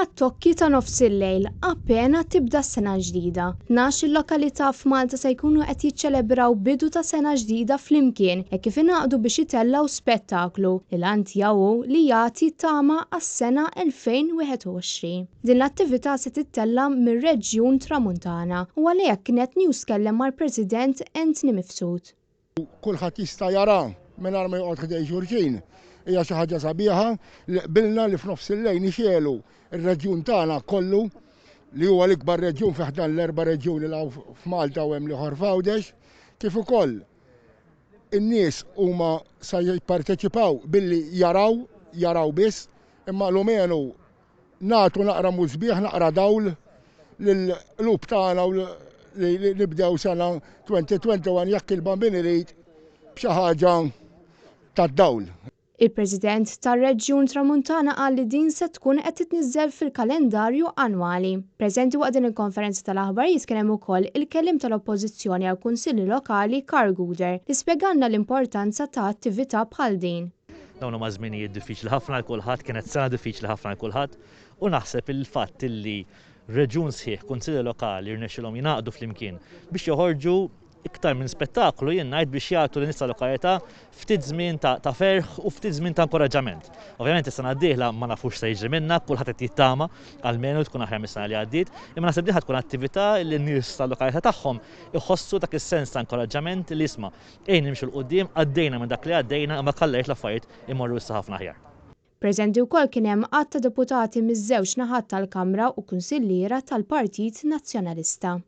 Imma t-tokki ta' nofs il-lejl appena tibda s-sena ġdida. 12 il-lokalità f'Malta se jkunu qed jiċċelebraw bidu ta' sena ġdida flimkien hekk kif ingħaqdu biex jitellgħu spettaklu li lan tiegħu li jagħti tama għas-sena 2021. Din l-attività se tittella mir-Reġjun Tramuntana u għalhekk kienet news kellem mal-President Anthony Mifsud. Kulħadd jista' jara mingħajr ma joqgħod ħdej xulxin. Hija xi ħaġa sabiħa li qbilna li f'nofs il-lejl nixelu ir-reġjun tagħna kollu li huwa l-ikbar reġjun fih dan l-erba' reġjuni li f'Malta u hemm liħor f'Għawdex, kif ukoll in-nies huma se jipparteċipaw billi jaraw biss, imma l-umenu nagħtu naqra mużbieħ naqra dawl lill-qlub tagħna li nibdew sena 2021 jekk il-bambin irid b'xi ħaġa tad-dawl. Il-President tar-Reġjun Tramuntana qal li din se tkun qed titniżżel fil-kalendarju annwali. Preżenti waqt din il-konferenza tal-aħbarijiet kien hemm ukoll il-kelliem tal-Oppożizzjoni għall kunsilli lokali Karl Guder li spjegalna l-importanza ta' attività bħal din. Dawn huma żminijiet diffiċli ħafna għal kulħadd, kienet sena diffiċli ħafna għal kulħadd u naħseb il-fatt li reġjun sħiħ, kunsilli lokali rnexxilhom jingħaqdu flimkien biex joħorġu iktar minn spettaklu jien ngħid biex jagħtu lin-nies tal-lokalità ftit żmien ta' ferħ u ftit żmien ta' inkoraġġament. Ovvjament is-sena d-dieħla ma nafux se jiġri minnha, kulħadd qed jittama għalmenu tkun aħjar mis-sena li għaddiet, imma naħseb din tkun attività li n-nies tal-lokalità tagħhom iħossu dak is-sens ta' inkoraġġament li isma' nimxu l qudiem għaddejna minn dak li għaddejna imma kallex l-affarijiet imorru issa ħafna aħjar. Preżenti wkoll kien hemm qatt ta' deputati miż-żewġ naħat tal-Kamra u kunsilliera tal-Partit Nazzjonalista.